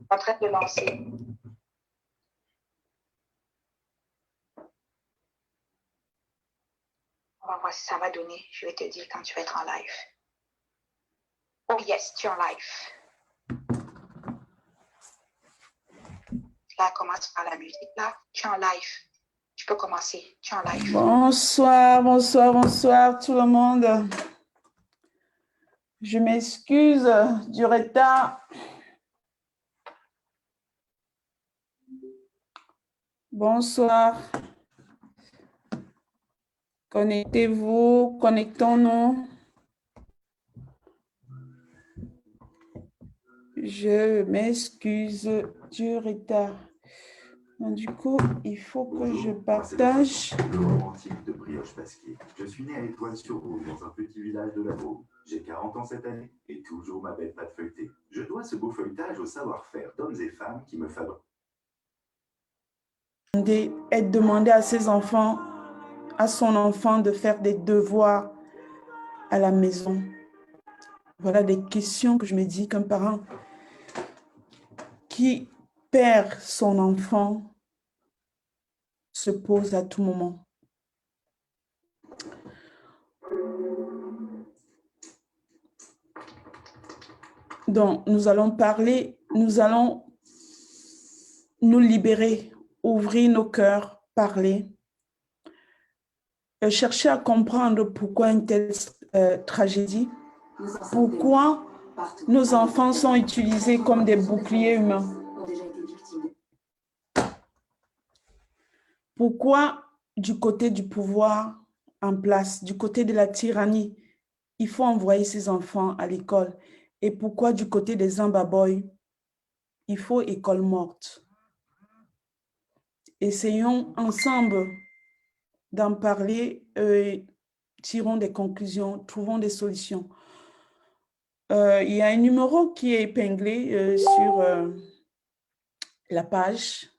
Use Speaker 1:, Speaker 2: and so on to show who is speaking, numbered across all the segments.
Speaker 1: En train de lancer. On va voir si ça va donner. Je vais te dire quand tu vas être en live. Oh yes, tu es en live. Là, commence par la musique. Là, tu es en live. Tu peux commencer. Tu es en live.
Speaker 2: Bonsoir, bonsoir, bonsoir tout le monde. Je m'excuse du retard. Bonsoir. Connectez-vous, connectons-nous. Je m'excuse du retard. Donc, du coup, il faut que je partage.
Speaker 3: Le romantique de Brioche Pasquier. Je suis né à Étoile-sur-Rouge, dans un petit village de la Drôme. J'ai 40 ans cette année et toujours ma belle pâte feuilletée. Je dois ce beau feuilletage au savoir-faire d'hommes et femmes qui me fabriquent.
Speaker 2: Être demandé à ses enfants, à son enfant de faire des devoirs à la maison. Voilà des questions que je me dis qu'un parent qui perd son enfant se pose à tout moment. Donc, nous allons parler, nous allons nous libérer, ouvrir nos cœurs, parler, chercher à comprendre pourquoi une telle tragédie, pourquoi nos enfants sont utilisés comme des boucliers humains, pourquoi du côté du pouvoir en place, du côté de la tyrannie, il faut envoyer ses enfants à l'école et pourquoi du côté des Zimbabwe, il faut école morte. Essayons ensemble d'en parler, tirons des conclusions, trouvons des solutions. Il y a un numéro qui est épinglé sur la page.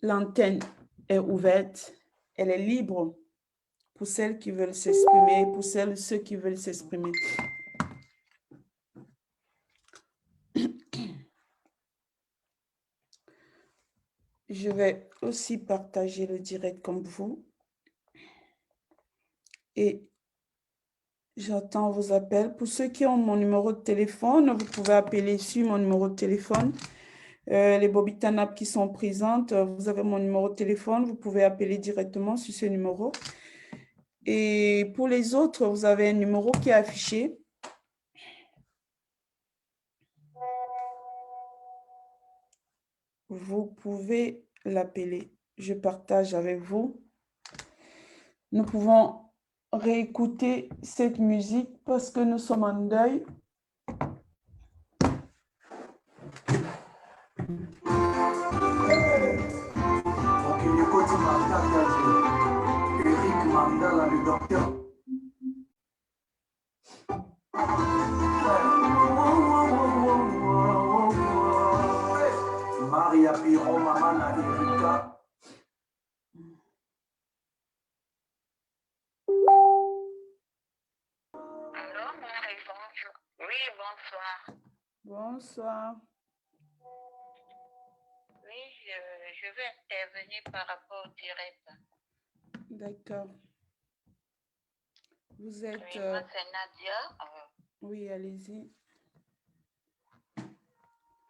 Speaker 2: L'antenne est ouverte, elle est libre pour celles qui veulent s'exprimer, pour ceux qui veulent s'exprimer. Je vais aussi partager le direct comme vous. Et j'attends vos appels. Pour ceux qui ont mon numéro de téléphone, vous pouvez appeler sur mon numéro de téléphone. Les Bobitanap qui sont présentes, vous avez mon numéro de téléphone. Vous pouvez appeler directement sur ce numéro. Et pour les autres, vous avez un numéro qui est affiché. Vous pouvez l'appeler. Je partage avec vous. Nous pouvons réécouter cette musique parce que nous sommes en deuil.
Speaker 4: Eric Mandala, le docteur. Maria Piro, Mamana, Erika.
Speaker 5: Allô, Marie, bonjour. Oui, bonsoir.
Speaker 2: Bonsoir.
Speaker 5: Oui, je vais intervenir par rapport au direct.
Speaker 2: D'accord. Vous êtes...
Speaker 5: Oui, moi, c'est Nadia.
Speaker 2: Oui, allez-y.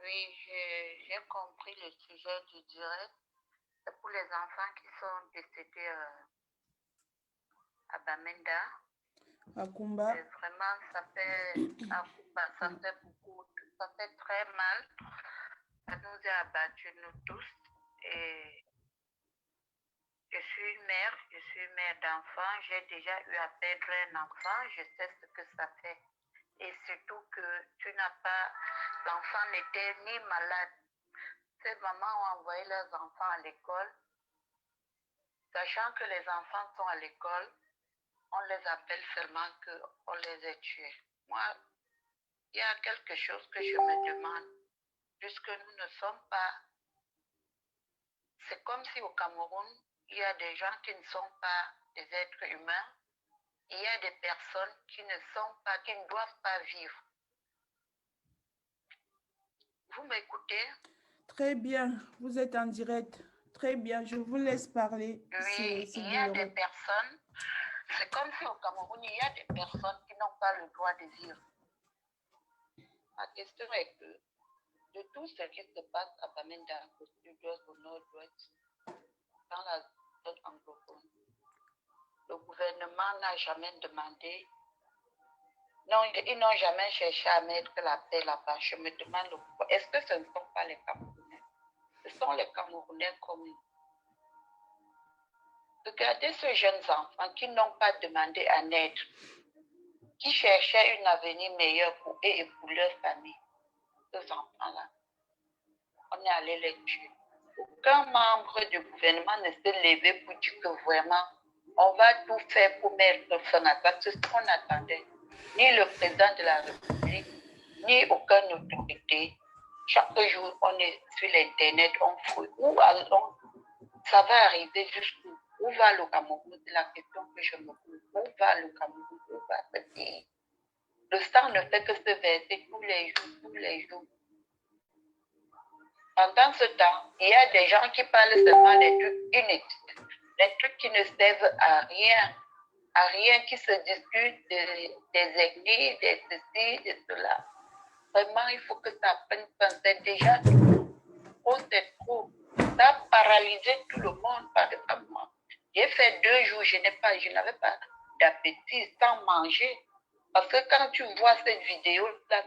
Speaker 5: Oui, j'ai compris le sujet du direct. C'est pour les enfants qui sont décédés à Bamenda.
Speaker 2: À Kumba.
Speaker 5: Vraiment, ça fait beaucoup, ça fait très mal. Ça nous a abattus, nous tous. Et je suis mère d'enfant. J'ai déjà eu à perdre un enfant. Je sais ce que ça fait. Et surtout que l'enfant n'était ni malade. Ces mamans ont envoyé leurs enfants à l'école, sachant que les enfants sont à l'école, on les appelle seulement qu'on les a tués. Moi, il y a quelque chose que je me demande, puisque nous ne sommes pas... C'est comme si au Cameroun, il y a des gens qui ne sont pas des êtres humains, il y a des personnes qui ne doivent pas vivre. Vous m'écoutez?
Speaker 2: Très bien, vous êtes en direct. Très bien, je vous laisse parler.
Speaker 5: Oui,
Speaker 2: C'est
Speaker 5: il y a des
Speaker 2: douloureux.
Speaker 5: personnes, c'est comme si au Cameroun, il y a des personnes qui n'ont pas le droit de vivre. Ma question est que, de tout ce qui se passe à Bamenda, au sud-ouest, au nord-ouest, dans la zone anglophone, le gouvernement n'a jamais demandé, non, ils n'ont jamais cherché à mettre la paix là-bas. Je me demande pourquoi. Est-ce que ce ne sont pas les Camerounais? Ce sont les Camerounais comme nous. Regardez ces jeunes enfants qui n'ont pas demandé à naître, qui cherchaient un avenir meilleur pour eux et pour leur famille. Ces enfants-là, on est allé les tuer. Aucun membre du gouvernement ne s'est levé pour dire que vraiment, on va tout faire pour mettre fin à ça. C'est ce qu'on attendait. Ni le président de la République, ni aucune autorité. Chaque jour, on est sur l'Internet, on fouille. Où allons, ça va arriver jusqu'où? Où va le Cameroun? C'est la question que je me pose. Où va le Cameroun? Où va ce pays? Le sang ne fait que se verser tous les jours, tous les jours. Pendant ce temps, il y a des gens qui parlent seulement des trucs inutiles, des trucs qui ne servent à rien qui se discute des ethnies, des ceci, de cela. Vraiment, il faut que ça prenne fin. C'est déjà trop, c'est trop. Ça a paralysé tout le monde, par exemple. J'ai fait 2 jours, je n'avais pas d'appétit sans manger. Parce que quand tu vois cette vidéo-là,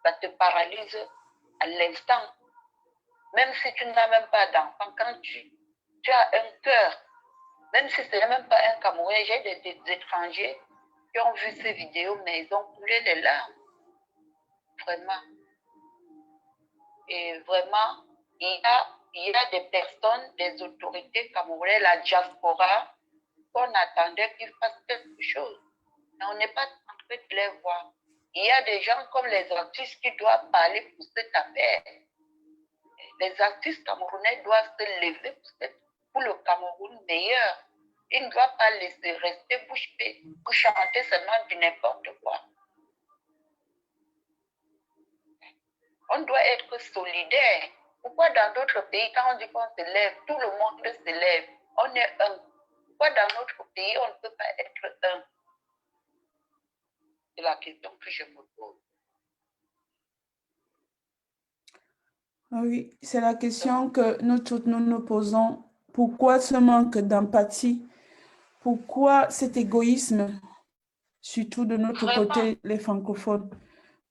Speaker 5: ça te paralyse à l'instant. Même si tu n'as même pas d'enfant, quand tu as un cœur, même si ce n'est même pas un Camerounais, j'ai des étrangers qui ont vu ces vidéos, mais ils ont coulé les larmes. Vraiment. Et vraiment, il y a des personnes, des autorités camerounaises, la diaspora, qu'on attendait qu'ils fassent quelque chose. Mais on n'est pas en train de les voir. Il y a des gens comme les artistes qui doivent parler pour cette affaire. Les artistes camerounais doivent se lever pour le Cameroun meilleur. Ils ne doivent pas laisser rester bouche bée pour chanter seulement du n'importe quoi. On doit être solidaire. Pourquoi dans d'autres pays, quand on dit qu'on se lève, tout le monde se lève, on est un. Pourquoi dans notre pays, on ne peut pas être un? C'est la question que je me pose.
Speaker 2: Oui, c'est la question que nous toutes nous posons. Pourquoi ce manque d'empathie? Pourquoi cet égoïsme, surtout de notre côté, les francophones?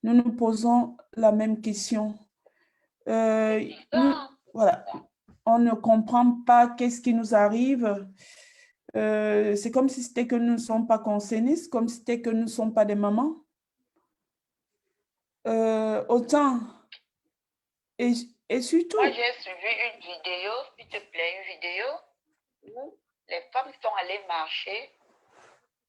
Speaker 2: Nous nous posons la même question. Voilà, on ne comprend pas qu'est-ce qui nous arrive. C'est comme si c'était que nous ne sommes pas concernés, c'est comme si c'était que nous ne sommes pas des mamans. Autant, et surtout...
Speaker 5: Moi, j'ai suivi une vidéo, s'il te plaît, une vidéo où les femmes sont allées marcher.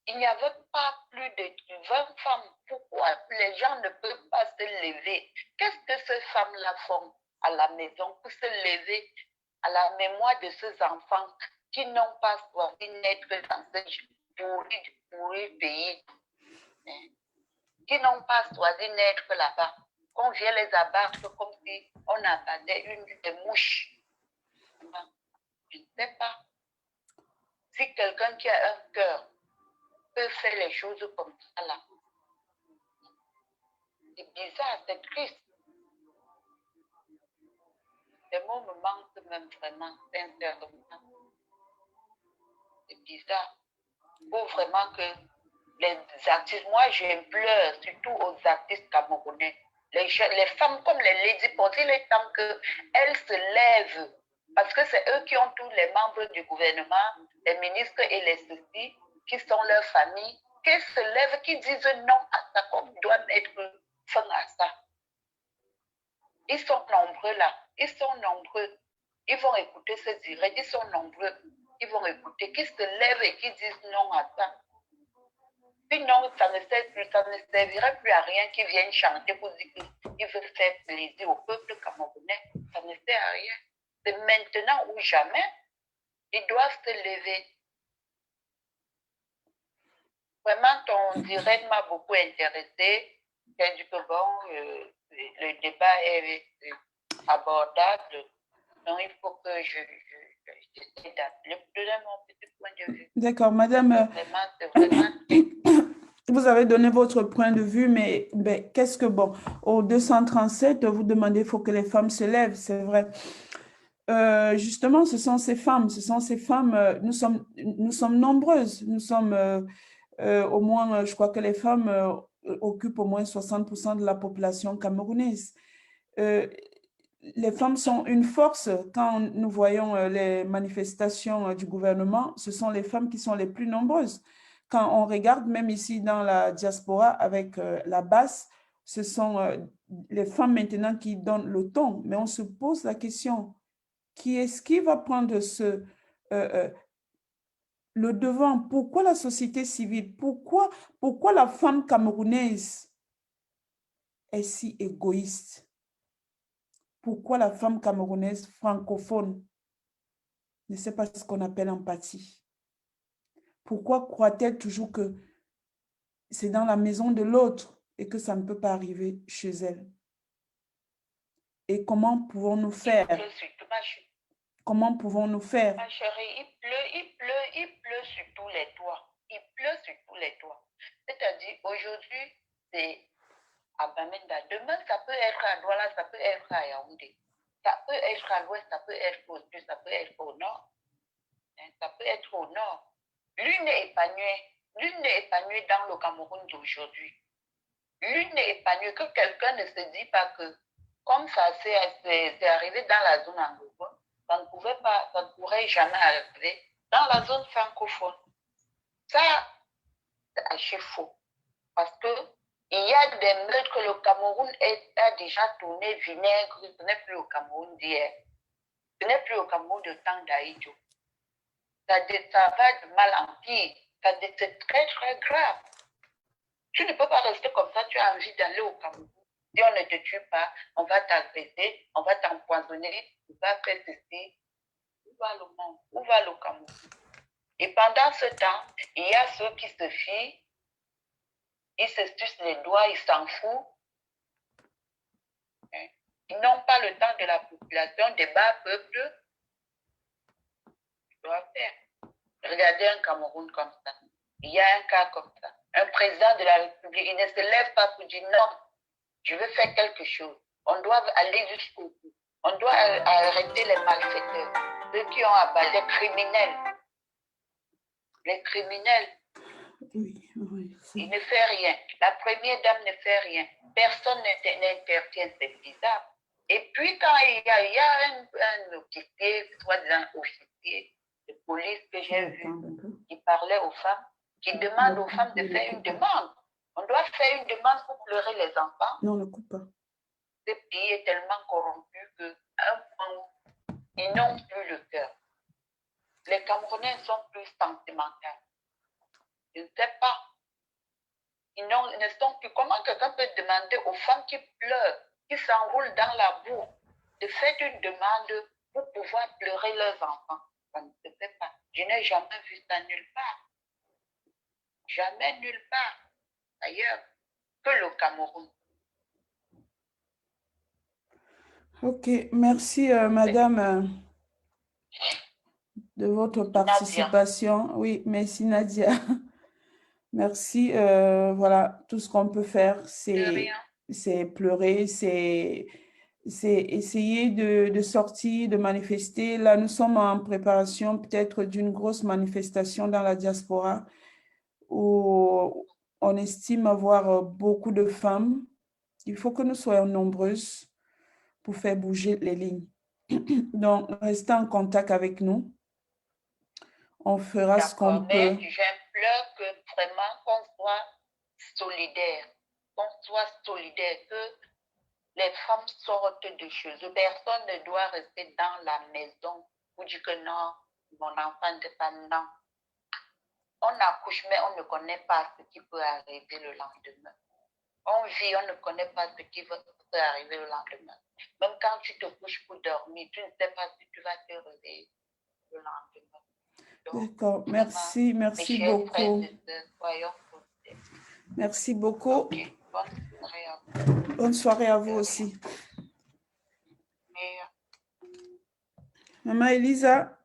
Speaker 5: Il n'y avait pas plus de 20 femmes. Pourquoi les gens ne peuvent pas se lever? Qu'est-ce que ces femmes-là font à la maison pour se lever à la mémoire de ces enfants qui n'ont pas choisi naître dans ce pourri pays, qui n'ont pas choisi naître là-bas, qu'on vient les abattre comme si on abattait des mouches. Je ne sais pas. Si quelqu'un qui a un cœur peut faire les choses comme ça là, c'est bizarre, c'est triste. Les mots me manquent même vraiment, sincèrement. C'est bizarre. Il faut vraiment que les artistes, moi j'implore surtout aux artistes camerounais, les femmes comme les Lady Port, il est temps qu'elles se lèvent, parce que c'est eux qui ont tous les membres du gouvernement, les ministres et les ceci, qui sont leurs familles, qu'elles se lèvent, qui disent non à ça, qu'on doit mettre fin à ça. Ils sont nombreux là, ils sont nombreux. Ils vont écouter ce direct, ils sont nombreux. Ils vont écouter, qui se lèvent et qui disent non à ça. Sinon, ça ne servirait plus à rien qu'ils viennent chanter pour dire qu'ils veulent faire plaisir au peuple camerounais. Ça ne sert à rien. C'est maintenant ou jamais. Ils doivent se lever. Vraiment, ton direct m'a beaucoup intéressé. J'ai dit que bon, le débat est abordable. Donc, il faut que j'essaie d'appeler pour donner mon petit point de vue.
Speaker 2: D'accord, madame.
Speaker 5: C'est vraiment...
Speaker 2: Vous avez donné votre point de vue, mais qu'est-ce que, bon, au 237, vous demandez, il faut que les femmes se lèvent, c'est vrai. Justement, ce sont ces femmes, nous sommes nombreuses, nous sommes au moins, je crois que les femmes occupent au moins 60% de la population camerounaise. Les femmes sont une force. Quand nous voyons les manifestations du gouvernement, ce sont les femmes qui sont les plus nombreuses. Quand on regarde, même ici dans la diaspora avec la basse, ce sont les femmes maintenant qui donnent le ton. Mais on se pose la question, qui est-ce qui va prendre le devant? Pourquoi la société civile? Pourquoi la femme camerounaise est si égoïste? Pourquoi la femme camerounaise francophone ne sait pas ce qu'on appelle empathie? Pourquoi croit-elle toujours que c'est dans la maison de l'autre et que ça ne peut pas arriver chez elle? Et comment pouvons-nous faire? Comment pouvons-nous faire?
Speaker 5: Ma chérie, il pleut sur tous les toits. Il pleut sur tous les toits. C'est-à-dire, aujourd'hui, c'est à Bamenda. Demain, ça peut être à Douala, ça peut être à Yaoundé. Ça peut être à l'ouest, ça peut être au sud, ça peut être au nord. Ça peut être au nord. L'une n'est épanouie dans le Cameroun d'aujourd'hui. L'une n'est épanouie, que quelqu'un ne se dit pas que, comme ça c'est arrivé dans la zone anglophone, ça ne pourrait jamais arriver dans la zone francophone. Ça, c'est archi faux. Parce que il y a des meurtres que le Cameroun a déjà tourné vinaigre. Ce n'est plus au Cameroun d'hier. Ce n'est plus au Cameroun de temps d'Aïdjo. Ça va de mal en pire. C'est très, très grave. Tu ne peux pas rester comme ça. Tu as envie d'aller au Cameroun. Si on ne te tue pas, on va t'agresser, on va t'empoisonner, on va faire ceci. Où va le monde? Où va le Cameroun? Et pendant ce temps, il y a ceux qui se fient, ils se sucent les doigts, ils s'en foutent. Ils n'ont pas le temps de la population, des bas peuples. Ils doivent faire. Regardez un Cameroun comme ça. Il y a un cas comme ça. Un président de la République, il ne se lève pas pour dire non, je veux faire quelque chose. On doit aller jusqu'au bout. On doit arrêter les malfaiteurs, ceux qui ont abattu les criminels. Les criminels.
Speaker 2: Oui, oui.
Speaker 5: Il ne fait rien. La première dame ne fait rien. Personne n'intervient, c'est bizarre. Et puis quand il y a un officier, soi-disant officier de police que j'ai vu, qui parlait aux femmes, qui demande aux femmes de faire une demande. On doit faire une demande pour pleurer les enfants.
Speaker 2: Non, ne coupe pas.
Speaker 5: Ce pays est tellement corrompu qu'à un point où ils n'ont plus le cœur. Les Camerounais sont plus sentimentaux. Je ne sais pas. Ils ne sont plus. Comment quelqu'un peut demander aux femmes qui pleurent, qui s'enroulent dans la boue, de faire une demande pour pouvoir pleurer leurs enfants? Ça ne se fait pas. Je n'ai jamais vu ça nulle part. Jamais nulle part. Ailleurs que le Cameroun.
Speaker 2: Ok, merci madame de votre participation. Nadia. Oui, merci Nadia. Merci. Voilà, tout ce qu'on peut faire, c'est pleurer, c'est essayer de sortir, de manifester. Là, nous sommes en préparation peut-être d'une grosse manifestation dans la diaspora où on estime avoir beaucoup de femmes. Il faut que nous soyons nombreuses pour faire bouger les lignes. Donc, restez en contact avec nous. On fera ce qu'on peut.
Speaker 5: J'implore que vraiment qu'on soit solidaires. Qu'on soit solidaires, que les femmes sortent de chez eux. Personne ne doit rester dans la maison pour dire que non, mon enfant n'est pas non. On accouche, mais on ne connaît pas ce qui peut arriver le lendemain. On vit, on ne connaît pas ce qui peut arriver le lendemain. Même quand tu te couches pour dormir, tu ne sais pas si tu vas te réveiller le lendemain.
Speaker 2: D'accord, merci beaucoup. Merci beaucoup.
Speaker 5: Okay. soirée à vous.
Speaker 2: Bonne soirée à vous aussi.
Speaker 5: Et,
Speaker 2: Maman Elisa.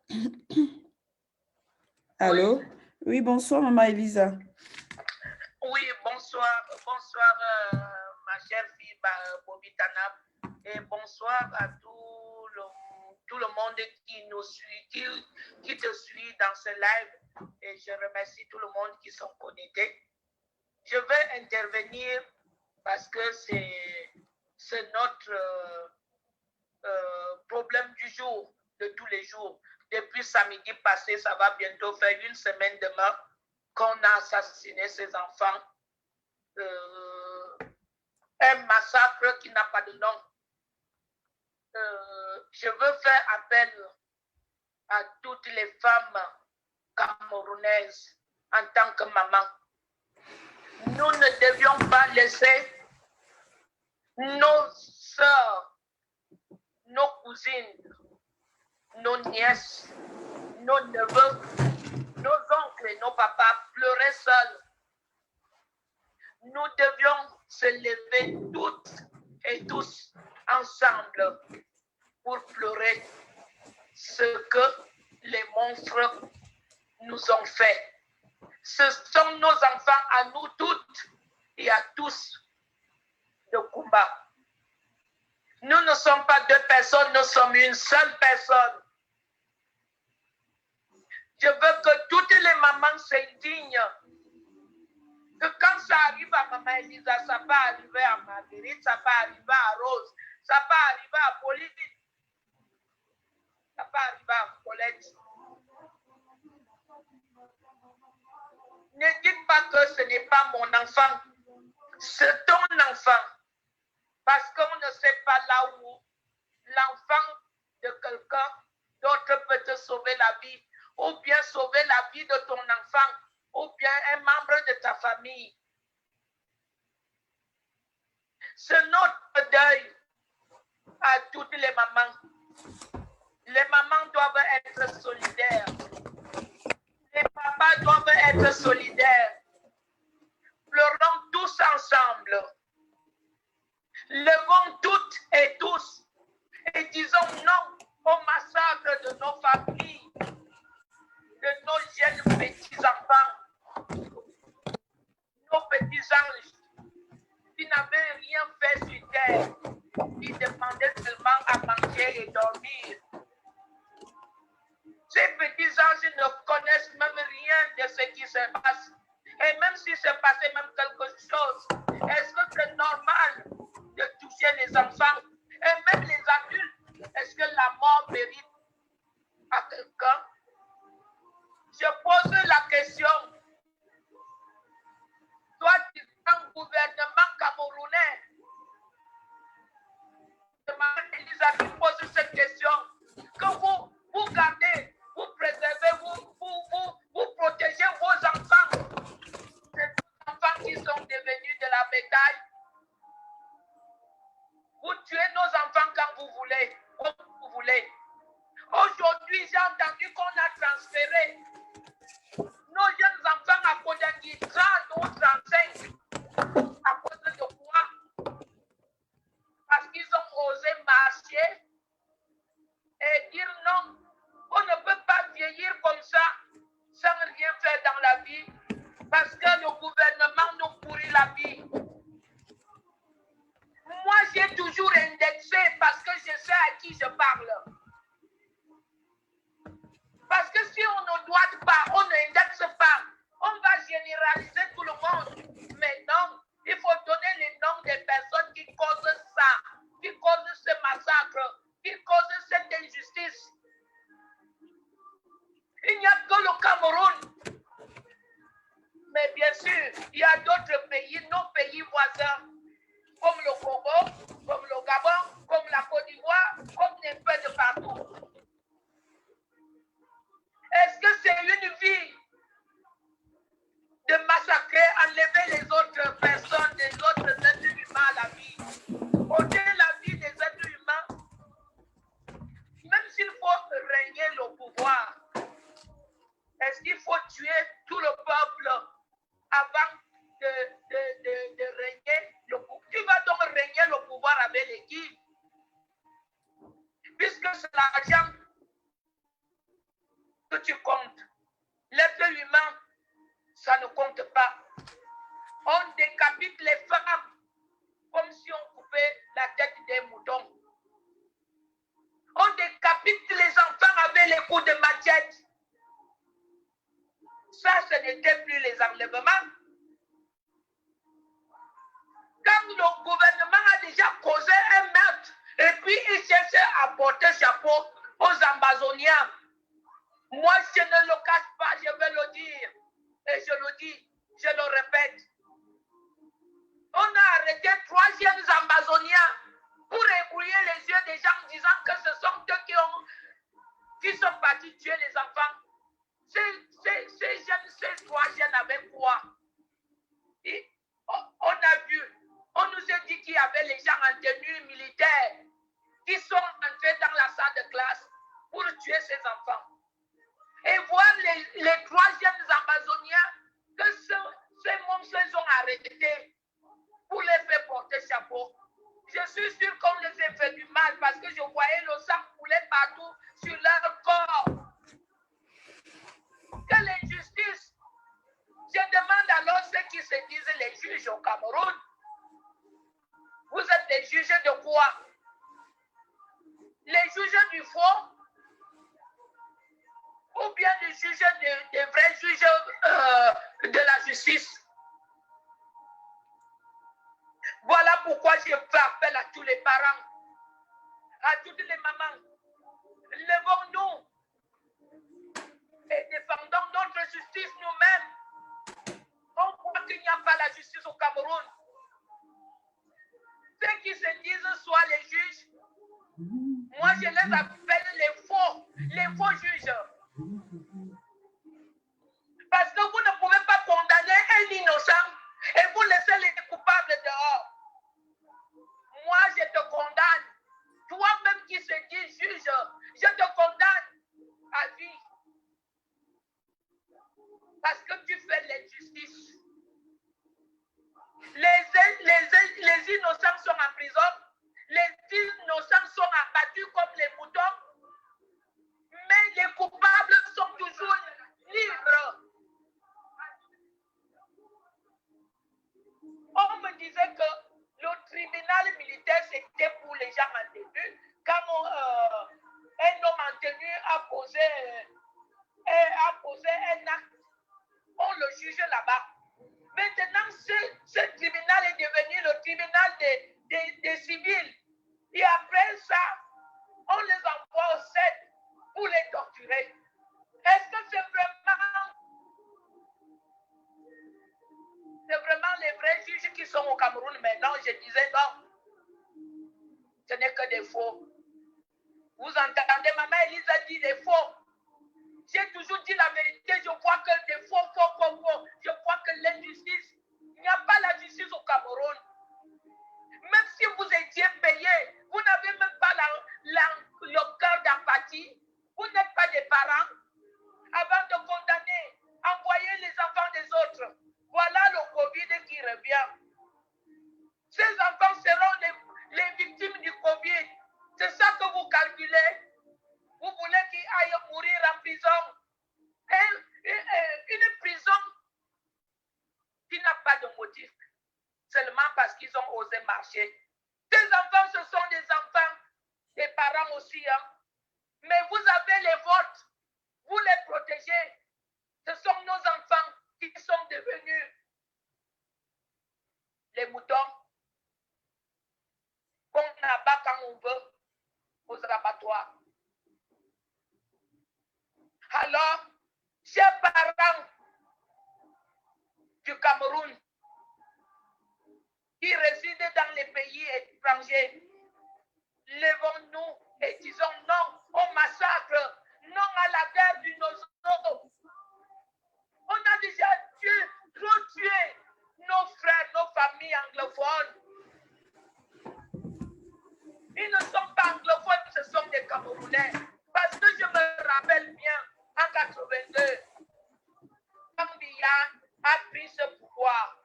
Speaker 2: Allô? Oui, bonsoir, Maman Elisa.
Speaker 6: Oui, bonsoir, bonsoir ma chère fille Bobby Tanap, et bonsoir à tout le monde qui nous suit, qui te suit dans ce live, et je remercie tout le monde qui sont connectés. Je vais intervenir parce que c'est notre problème du jour, de tous les jours. Depuis samedi passé, ça va bientôt faire une semaine demain qu'on a assassiné ces enfants. Un massacre qui n'a pas de nom. Je veux faire appel à toutes les femmes camerounaises en tant que maman. Nous ne devions pas laisser nos sœurs, nos cousines, nos nièces, nos neveux, nos oncles et nos papas pleurer seuls. Nous devions se lever toutes et tous ensemble pour pleurer ce que les monstres nous ont fait. Ce sont nos enfants à nous toutes et à tous de combat. Nous ne sommes pas deux personnes, nous sommes une seule personne. Je veux que toutes les mamans s'indignent. Que quand ça arrive à Maman Elisa, ça peut arriver à Marguerite, ça peut arriver à Rose, ça peut arriver à Pauline, ça peut arriver à Colette. Ne dites pas que ce n'est pas mon enfant, c'est ton enfant. Parce qu'on ne sait pas là où l'enfant de quelqu'un d'autre peut te sauver la vie, ou bien sauver la vie de ton enfant, ou bien un membre de ta famille. C'est notre deuil à toutes les mamans. Les mamans doivent être solidaires. Les papas doivent être solidaires. Pleurons tous ensemble. Levons toutes et tous et disons non au massacre de nos familles, de nos jeunes petits-enfants, nos petits anges qui n'avaient rien fait sur terre, qui demandaient seulement à manger et dormir. Ces petits anges ne connaissent même rien de ce qui se passe. Et même s'il se passait même quelque chose, est-ce que c'est normal de toucher les enfants et même les adultes? Est-ce que la mort mérite à quelqu'un? Je pose la question. Toi, tu es un gouvernement camerounais. Elisa qui pose cette question. Que vous gardez, vous préservez, vous protégez vos enfants. Ces enfants qui sont devenus de la bétail. Vous tuez nos enfants quand vous voulez, comme vous voulez. Aujourd'hui, j'ai entendu qu'on a transféré nos jeunes enfants à Kodangui, 30 ou 35. À cause de quoi? Parce qu'ils ont osé marcher et dire non. On ne peut pas vieillir comme ça sans rien faire dans la vie parce que le gouvernement nous pourrit la vie. Moi, j'ai toujours indexé parce que je sais à qui je parle. Parce que si on ne doit pas, on n'indexe pas, on va généraliser tout le monde. Mais non, il faut donner les noms des personnes qui causent ça, qui causent ce massacre, qui causent cette injustice. Il n'y a que le Cameroun. Mais bien sûr, il y a d'autres pays, nos pays voisins, comme le Congo, comme le disent que c'est l'argent que tu comptes. L'être humain, ça ne compte pas. On décapite les femmes comme si on coupait la tête des moutons. On décapite les enfants avec les coups de machette. Ça, ce n'était plus les enlèvements. Quand le gouvernement a déjà causé un meurtre, et puis il cherchait à porter chapeau aux Amazoniens. Moi, je ne le cache pas, je vais le dire. Et je le dis, je le répète. On a arrêté 3 jeunes Amazoniens pour ébrouiller les yeux des gens disant que ce sont eux qui sont partis tuer les enfants. Ces 3 jeunes avaient quoi? Et on a vu, on nous a dit qu'il y avait les gens en tenue militaire qui sont entrés dans la salle de classe pour tuer ces enfants. Et voir les 3 jeunes Amazoniens que ces monstres ont arrêtés pour les faire porter chapeau. Je suis sûr qu'on les a fait du mal parce que je voyais le sang couler partout sur leur corps. Quelle injustice! Je demande alors ceux qui se disent les juges au Cameroun. Vous êtes des juges de quoi? Les juges du faux? Ou bien des juges, des vrais juges de la justice? Voilà pourquoi je fais appel à tous les parents, à toutes les mamans. Levons-nous et défendons notre justice nous-mêmes. On croit qu'il n'y a pas la justice au Cameroun. Ceux qui se disent soit les juges, moi je les appelle les faux juges. Parce que vous ne pouvez pas condamner un innocent et vous laissez les coupables dehors. Moi, je te condamne. Toi-même qui se dis juge, je te condamne à vie. Parce que tu fais l'injustice. Les innocents sont en prison. Les innocents sont abattus comme les moutons. Mais les coupables sont toujours libres. On me disait que le tribunal militaire, c'était pour les gens en tenue. Quand un homme en tenue a posé un acte, on le juge là-bas. Maintenant, ce tribunal est devenu le tribunal des civils. Et après ça, on les envoie au CED pour les torturer. Est-ce que c'est vraiment les vrais juges qui sont au Cameroun maintenant? Je disais non. Ce n'est que des faux. Vous entendez, maman Elise a dit des faux. J'ai toujours dit la vérité, je vois que des faux. Je vois que l'injustice, il n'y a pas la justice au Cameroun. Même si vous étiez payé, vous n'avez même pas le cœur d'empathie. Vous n'êtes pas des parents. Avant de condamner, envoyez les enfants des autres. Voilà le Covid qui revient. Ces enfants seront les victimes du Covid. C'est ça que vous calculez. Vous voulez qu'ils aillent mourir en prison. Une prison qui n'a pas de motif. Seulement parce qu'ils ont osé marcher. Ces enfants, ce sont des enfants, des parents aussi. Hein. Mais vous avez les vôtres. Vous les protégez. Ce sont nos enfants qui sont devenus les moutons qu'on abat quand on veut aux abattoirs. Alors, chers parents du Cameroun qui résident dans les pays étrangers, levons-nous et disons non au massacre, non à la guerre du Nozo. On a déjà trop tué nos frères, nos familles anglophones. Ils ne sont pas anglophones, ce sont des Camerounais. Parce que je me rappelle bien, en 82, quand Biya a pris ce pouvoir,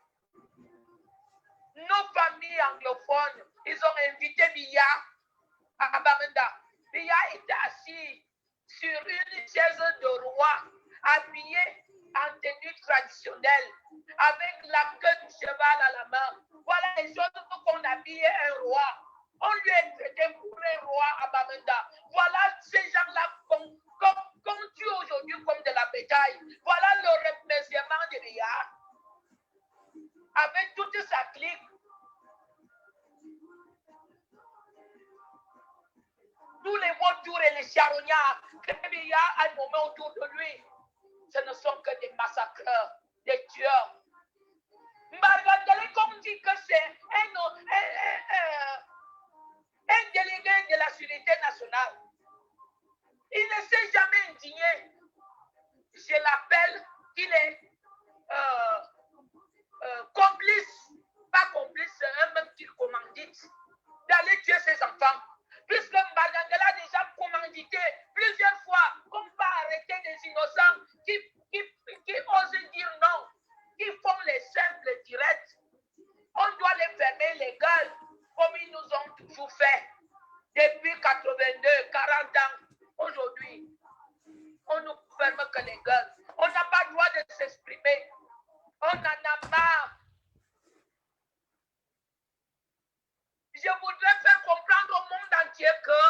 Speaker 6: nos familles anglophones, ils ont invité Biya à Bamenda. Biya était assis sur une chaise de roi, habillé en tenue traditionnelle, avec la queue du cheval à la main. Voilà les choses qu'on habille un roi. On lui est traité pour un roi à Bamenda. Voilà ces gens-là qu'on tue aujourd'hui comme de la bétail. Voilà le remerciement de Biya. Avec toute sa clique. Tous les vautours et les charognards, il y a un moment autour de lui. Ce ne sont que des massacreurs, des tueurs. Mbargandele, comme dit que c'est un délégué de la sécurité nationale. Il ne s'est jamais indigné. Je l'appelle qu'il est complice, pas complice, un même petit commandite, d'aller tuer ses enfants. Puisque Mbagandela a déjà commandité plusieurs fois qu'on va arrêter des innocents qui osent dire non, qui font les simples directs. On doit les fermer les gueules comme ils nous ont toujours fait. Depuis 82, 40 ans, aujourd'hui, on nous ferme que les gueules. On n'a pas le droit de s'exprimer. On en a marre. Je voudrais faire comprendre au monde entier que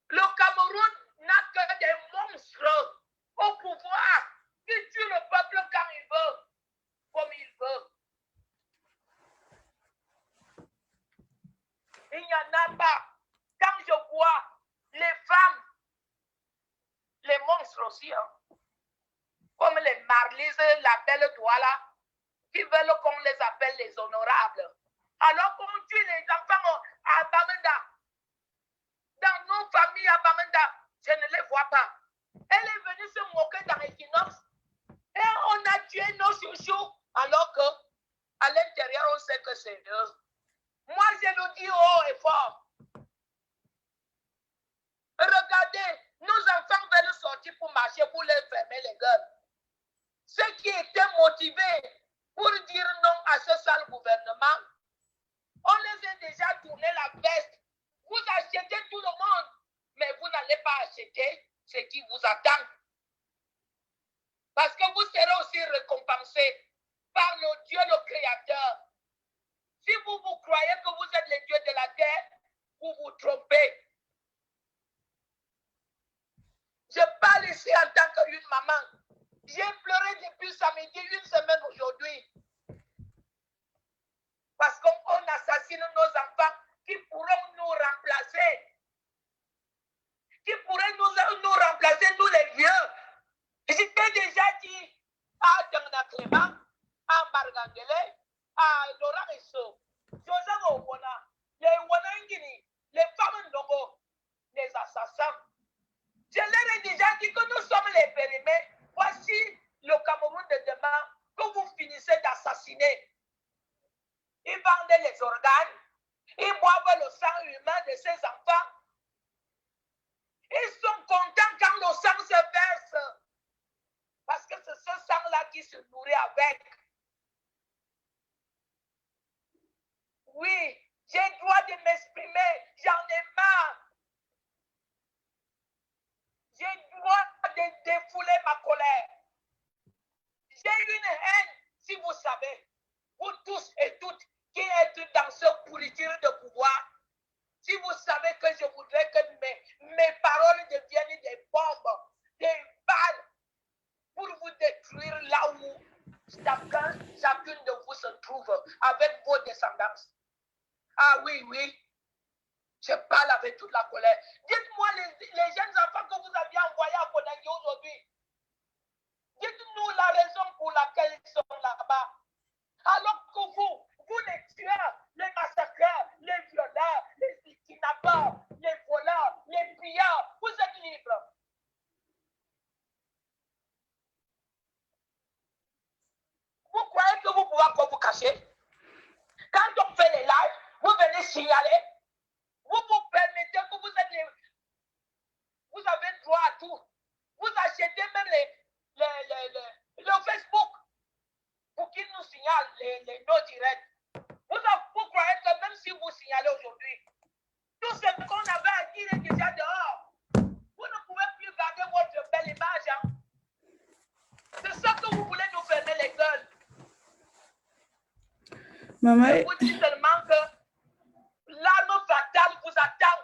Speaker 6: le Cameroun n'a que des monstres au pouvoir qui tuent le peuple quand il veut, comme il veut. Il n'y en a pas. Quand je vois les femmes, les monstres aussi, hein, comme les Marlises, la belle Douala, qui veulent qu'on les appelle les honorables. Alors qu'on tue les enfants à Bamenda. Dans nos familles à Bamenda, je ne les vois pas. Elle est venue se moquer dans Equinox. Et on a tué nos chouchous. Alors qu'à l'intérieur, on sait que c'est eux. Moi, je le dis haut et fort. Regardez, nos enfants veulent sortir pour marcher, pour les fermer les gueules. Ceux qui étaient motivés pour dire non à ce sale gouvernement, on les a déjà tourné la veste. Vous achetez tout le monde, mais vous n'allez pas acheter ce qui vous attend. Parce que vous serez aussi récompensés par le Dieu, le Créateur. Si vous croyez que vous êtes les dieux de la terre, vous vous trompez. Je parle ici en tant qu'une maman. J'ai pleuré depuis samedi, une semaine aujourd'hui. Parce qu'on assassine nos enfants qui pourront nous remplacer. Qui pourraient nous remplacer, nous les vieux. J'étais déjà dit à Dangna Clément, à Margandele, à Laurent Esso, Joseph Owona, les Wanangini, les femmes Ndongo, les assassins. Je leur ai déjà dit que nous sommes les périmés. Voici le Cameroun de demain que vous finissez d'assassiner. Ils vendent les organes, ils boivent le sang humain de ces enfants. Ils sont contents quand le sang se verse. Parce que c'est ce sang-là qui se nourrit avec. Oui, j'ai le droit de m'exprimer, j'en ai marre. J'ai le droit de défouler ma colère. J'ai une haine, si vous savez, vous tous et toutes qui êtes dans ce pourriture de pouvoir. Si vous savez que je voudrais que mes paroles deviennent des bombes, des balles, pour vous détruire là où chacune de vous se trouve avec vos descendances. Ah oui, oui. Je parle avec toute la colère. Dites-moi les jeunes enfants que vous aviez envoyés à Konangui aujourd'hui. Dites-nous la raison pour laquelle ils sont là-bas. Alors que vous les tueurs, les massacreurs, les violeurs, les kidnappeurs, les voleurs, les pilleurs, vous êtes libres. Vous croyez que vous pouvez encore vous cacher? Quand on fait les lives, vous venez signaler. Vous vous permettez que vous avez droit à tout. Vous achetez même le Facebook pour qu'ils nous signalent nos directs. Vous croyez que même si vous signalez aujourd'hui, tout ce qu'on avait à dire est déjà dehors.
Speaker 2: Maman,
Speaker 6: Je vous dis seulement que l'arme fatale vous attend.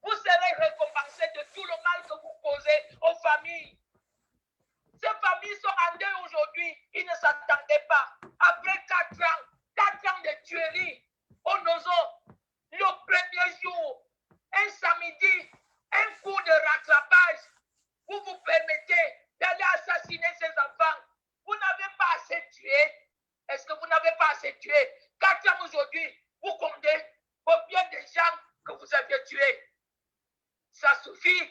Speaker 6: Vous serez récompensé de tout le mal que vous causez aux familles. Ces familles sont en deuil aujourd'hui. Ils ne s'attendaient pas. Après 4 ans de tuerie au Nozo, le premier jour, un samedi, un coup de rattrapage, vous vous permettez d'aller assassiner ces enfants. Vous n'avez pas assez tué. Est-ce que vous n'avez pas assez tué? 4 ans aujourd'hui, vous comptez combien de gens que vous avez tués? Ça suffit.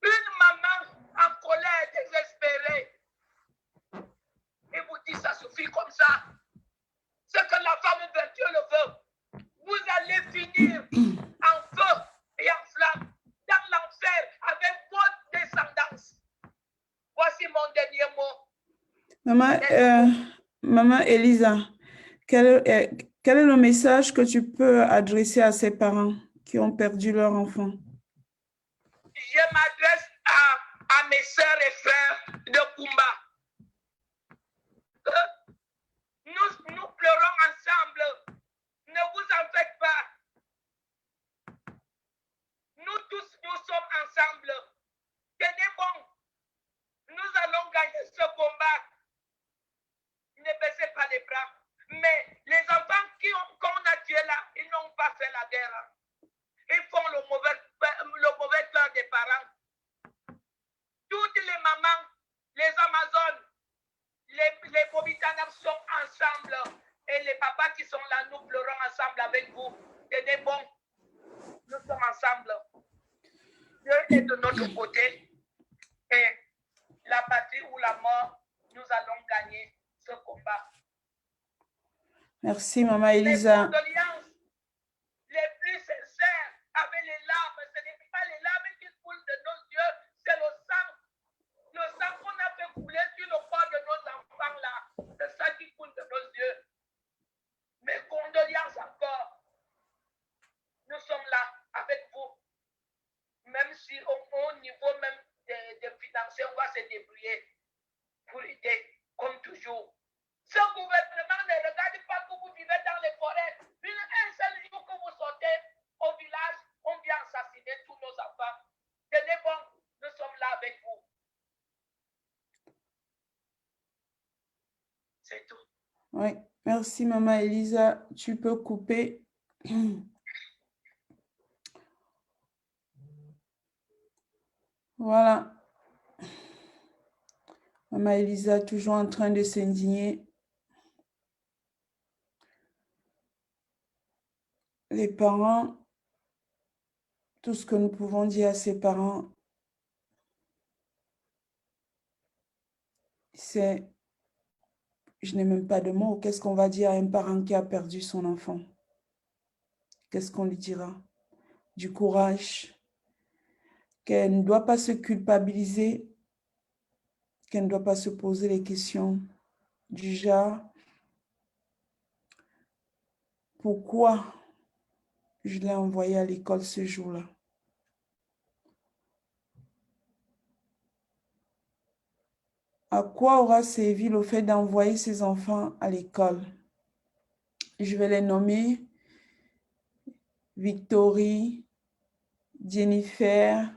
Speaker 6: Une maman en colère, désespérée, et vous dit ça suffit comme ça. Ce que la femme veut, Dieu le veut. Vous allez finir en feu et en flamme dans l'enfer avec votre descendance. Voici mon dernier mot.
Speaker 2: Maman Elisa, quel est le message que tu peux adresser à ces parents qui ont perdu leur enfant?
Speaker 6: Je m'adresse à mes sœurs et frères de Kumba. Nous pleurons ensemble. Ne vous en faites pas. Nous tous, nous sommes ensemble. Tenez bon. Nous allons gagner ce combat. Ne baissez pas les bras. Mais les enfants qu'on a tués là, ils n'ont pas fait la guerre. Ils font le mauvais cœur des parents. Toutes les mamans, les Amazones, les Bobitanab sont ensemble. Et les papas qui sont là, nous pleurons ensemble avec vous. Tenez bon. Nous sommes ensemble. Dieu est de notre côté. Et la patrie ou la mort, nous allons gagner ce combat.
Speaker 2: Merci, Maman Elisa.
Speaker 6: Les condoléances les plus sincères avec les larmes, ce n'est pas les larmes qui coulent de nos yeux, c'est le sang qu'on a fait couler sur le corps de nos enfants là, le sang qui coule de nos yeux. Mes condoléances encore. Nous sommes là avec vous. Même si au niveau même des financiers, on va se débrouiller pour aider, comme toujours. Ce gouvernement ne regarde pas que vous vivez dans les forêts. Un seul jour que vous sortez au village, on vient assassiner tous nos enfants. Tenez bon, nous sommes là avec vous. C'est tout.
Speaker 2: Oui, merci, Maman Elisa. Tu peux couper. Voilà. Maman Elisa, toujours en train de s'indigner. Les parents, tout ce que nous pouvons dire à ces parents, c'est, je n'ai même pas de mots, qu'est-ce qu'on va dire à un parent qui a perdu son enfant? Qu'est-ce qu'on lui dira? Du courage, qu'elle ne doit pas se culpabiliser, qu'elle ne doit pas se poser les questions du genre, pourquoi je l'ai envoyé à l'école ce jour-là? À quoi aura servi le fait d'envoyer ses enfants à l'école? Je vais les nommer Victorie, Jennifer,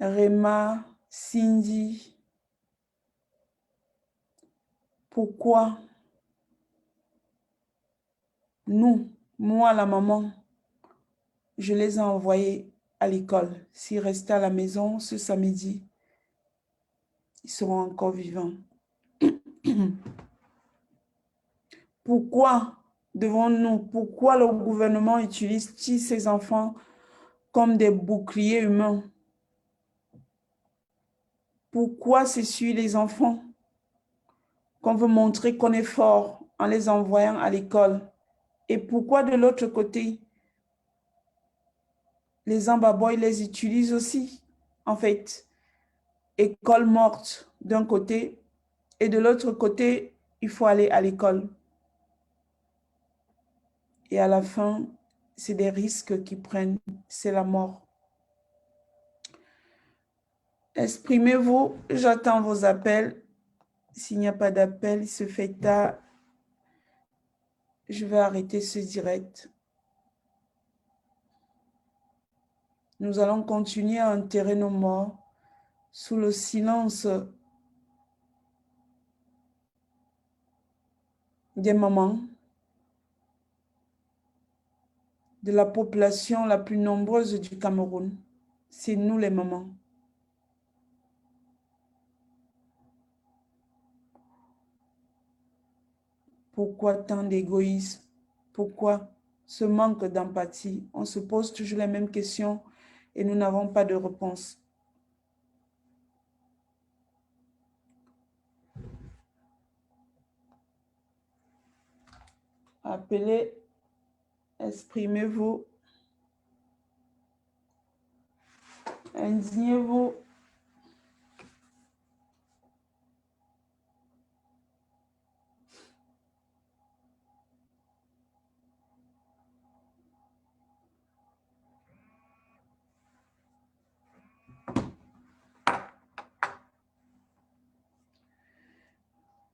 Speaker 2: Rema, Cindy. Pourquoi nous, moi la maman, je les ai envoyés à l'école? S'ils restaient à la maison ce samedi, ils seront encore vivants. Pourquoi devons-nous, pourquoi le gouvernement utilise-t-il ces enfants comme des boucliers humains? Pourquoi c'est sur les enfants qu'on veut montrer qu'on est fort en les envoyant à l'école? Et pourquoi de l'autre côté, les Zimbabwe les utilisent aussi? En fait, école morte d'un côté et de l'autre côté, il faut aller à l'école. Et à la fin, c'est des risques qu'ils prennent, c'est la mort. Exprimez-vous, j'attends vos appels S'il n'y a pas d'appel, il se fait tard. Je vais arrêter ce direct. Nous allons continuer à enterrer nos morts sous le silence des mamans, de la population la plus nombreuse du Cameroun. C'est nous les mamans. Pourquoi tant d'égoïsme? Pourquoi ce manque d'empathie? On se pose toujours les mêmes questions et nous n'avons pas de réponse. Appelez, exprimez-vous, indignez-vous.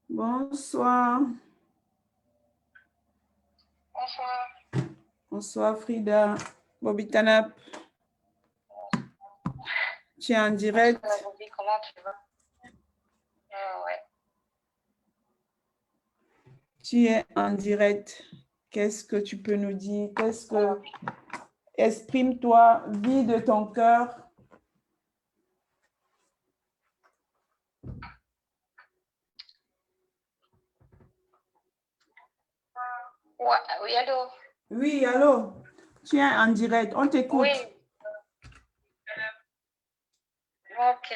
Speaker 2: Bonsoir.
Speaker 5: Bonsoir.
Speaker 2: Bonsoir Frida. Bobby Tanap. Tu es en direct.
Speaker 5: Bonsoir, Bobby, comment tu vas? Ouais.
Speaker 2: Tu es en direct. Qu'est-ce que tu peux nous dire? Qu'est-ce que... Exprime-toi, vis de ton cœur.
Speaker 5: Ouais, oui, allô?
Speaker 2: Oui, allô? Tu es en direct. On t'écoute.
Speaker 5: Oui. Ok.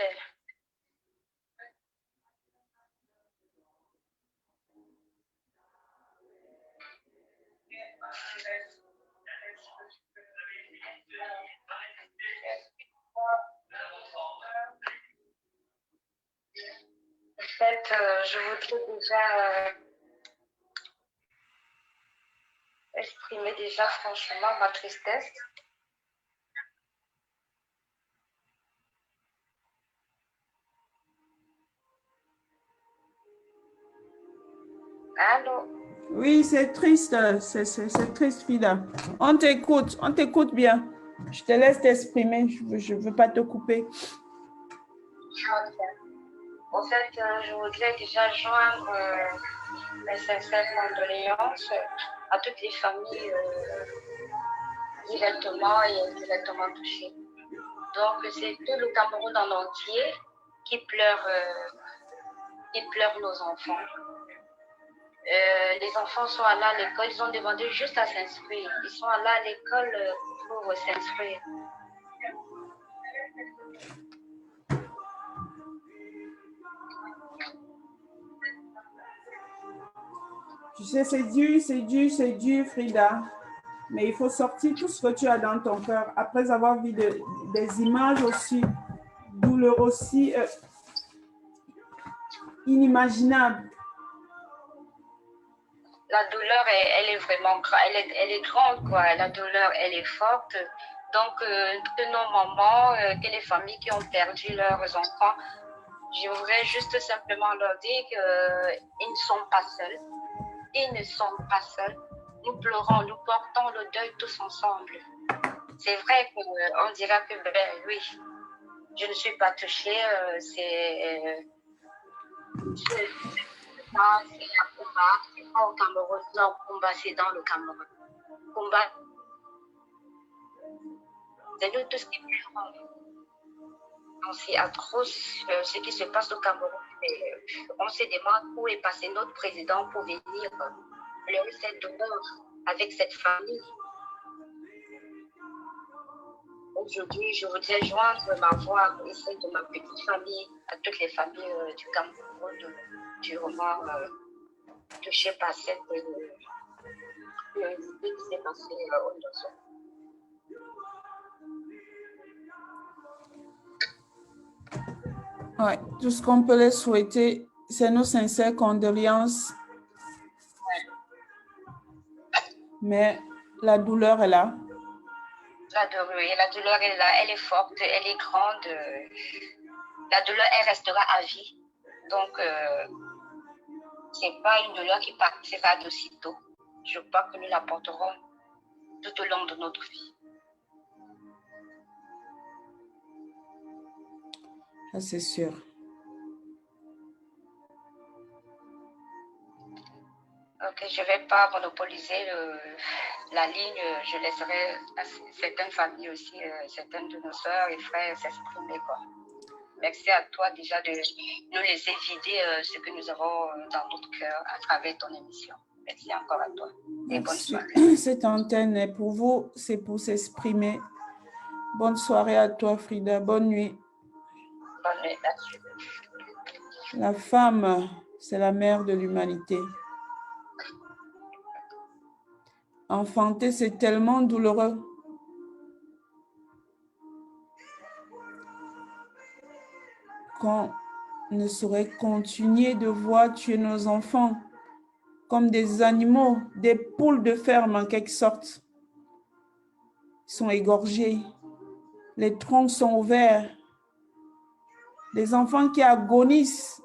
Speaker 5: En fait, je voudrais déjà exprimer déjà franchement ma tristesse. Allô?
Speaker 2: Oui, c'est triste. C'est triste, Frida. On t'écoute bien. Je te laisse t'exprimer. Je ne veux pas te couper.
Speaker 5: Ok. En fait, je voudrais déjà joindre mes sincères condoléances à toutes les familles directement et indirectement touchées. Donc, c'est tout le Cameroun en entier qui pleure nos enfants. Les enfants sont allés à l'école, ils ont demandé juste à s'inscrire. Ils sont allés à l'école pour s'inscrire.
Speaker 2: Tu sais, c'est dur, Frida. Mais il faut sortir tout ce que tu as dans ton cœur. Après avoir vu des images aussi douloureuses, aussi inimaginables.
Speaker 5: La douleur, elle est vraiment elle est grande, quoi. La douleur, elle est forte. Donc, que nos mamans, que les familles qui ont perdu leurs enfants, je voudrais juste simplement leur dire qu'ils ne sont pas seuls. Ils ne sont pas seuls. Nous pleurons, nous portons le deuil tous ensemble. C'est vrai qu'on dira que, ben oui, je ne suis pas touchée. C'est un combat. C'est pas au Cameroun. Non, combat, c'est dans le Cameroun. Combat, c'est nous tous qui pleurons. C'est atroce ce qui se passe au Cameroun. On se demande où est passé notre président pour venir pleurer cette douleur avec cette famille. Aujourd'hui, je voudrais joindre ma voix et celle de ma petite famille à toutes les familles du Cameroun durement touchées par cette qui s'est passée au Nord.
Speaker 2: Ouais, tout ce qu'on peut les souhaiter, c'est nos sincères condoléances. Mais la douleur est là.
Speaker 5: La douleur est là, elle est forte, elle est grande. La douleur, elle restera à vie. Donc, ce n'est pas une douleur qui partira d'aussitôt. Je crois que nous la porterons tout au long de notre vie.
Speaker 2: Ah, c'est sûr.
Speaker 5: Ok, je ne vais pas monopoliser la ligne. Je laisserai à certaines familles aussi, certaines de nos soeurs et frères s'exprimer, quoi. Merci à toi déjà de nous laisser vider ce que nous avons dans notre cœur à travers ton émission. Merci encore à toi. Et bonne soirée.
Speaker 2: Cette antenne est pour vous, c'est pour s'exprimer. Bonne soirée à toi, Frida. Bonne nuit.
Speaker 5: Bonne nuit, merci.
Speaker 2: La femme, c'est la mère de l'humanité. Enfanter, c'est tellement douloureux. Qu'on ne saurait continuer de voir tuer nos enfants comme des animaux, des poules de ferme en quelque sorte. Ils sont égorgés, les troncs sont ouverts, des enfants qui agonisent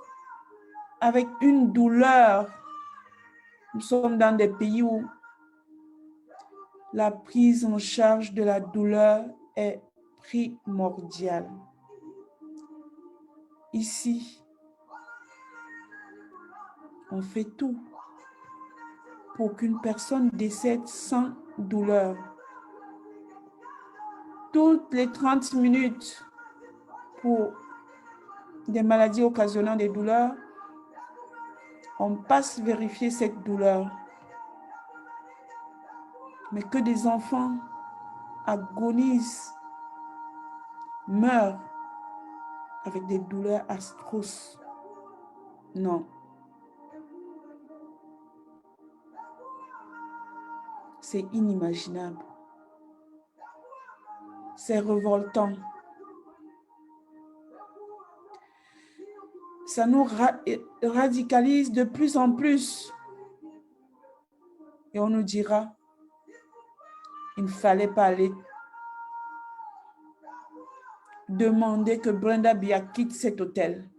Speaker 2: avec une douleur. Nous sommes dans des pays où la prise en charge de la douleur est primordiale. Ici, on fait tout pour qu'une personne décède sans douleur. Toutes les 30 minutes, pour des maladies occasionnant des douleurs, on passe vérifier cette douleur. Mais que des enfants agonisent, meurent avec des douleurs atroces. Non. C'est inimaginable. C'est révoltant. Ça nous radicalise de plus en plus. Et on nous dira, il ne fallait pas aller demander que Brenda Bia quitte cet hôtel.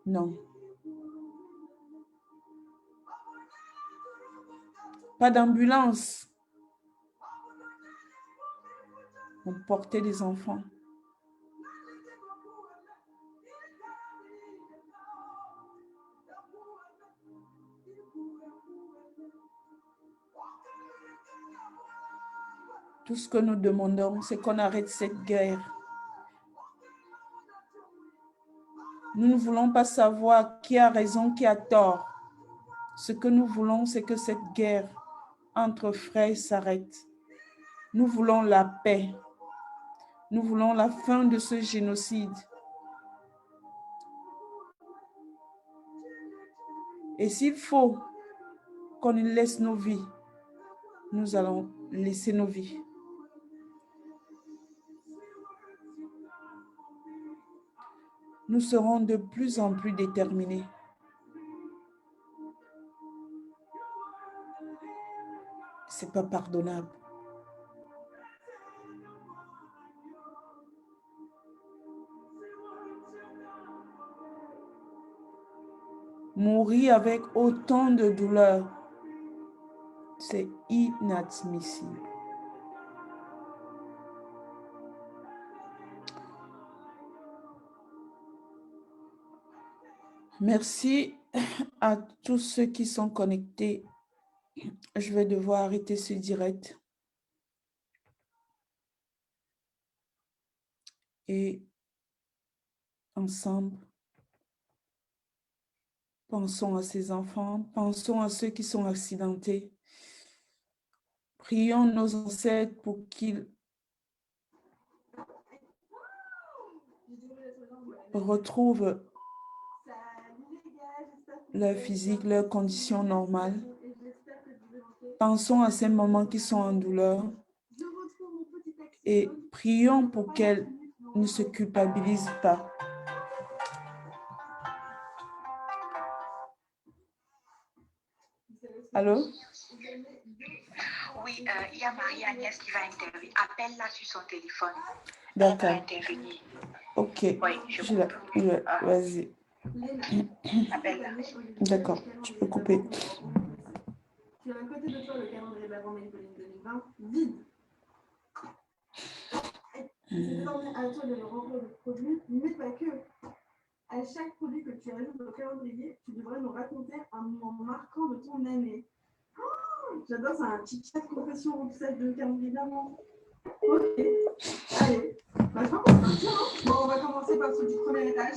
Speaker 2: Non. Pas d'ambulance. On portait des enfants. Tout ce que nous demandons, c'est qu'on arrête cette guerre. Nous ne voulons pas savoir qui a raison, qui a tort. Ce que nous voulons, c'est que cette guerre entre frères s'arrête. Nous voulons la paix. Nous voulons la fin de ce génocide. Et s'il faut qu'on laisse nos vies, nous allons laisser nos vies. Nous serons de plus en plus déterminés. Ce n'est pas pardonnable. Mourir avec autant de douleur, c'est inadmissible. Merci à tous ceux qui sont connectés. Je vais devoir arrêter ce direct. Et ensemble, pensons à ces enfants, pensons à ceux qui sont accidentés. Prions nos ancêtres pour qu'ils retrouvent leur physique, leurs conditions normales. Pensons à ces mamans qui sont en douleur et prions pour qu'elles ne se culpabilisent pas. Allô?
Speaker 1: Oui, il y a Marie-Agnès qui va intervenir. Appelle-la sur son téléphone. Elle va
Speaker 2: D'accord.
Speaker 1: intervenir.
Speaker 2: Ok.
Speaker 1: Oui, je
Speaker 2: Je la-
Speaker 1: coupe.
Speaker 2: ouais,
Speaker 1: Ah.
Speaker 2: Vas-y.
Speaker 1: Appelle-la.
Speaker 2: D'accord. Tu peux couper.
Speaker 7: Tu as à côté de toi le calendrier de la Grande Manipulline 2020 vide. C'est désormais à toi de le remplir de produits, mais pas que. À chaque produit que tu ajoutes au calendrier, tu devrais nous raconter un moment marquant de ton année. Oh, j'adore, c'est un petit chat confession obsède de calendrier d'avant. Ok, allez. Bah, je pense qu'on va partir, hein. Bon, on va commencer par celui du premier étage.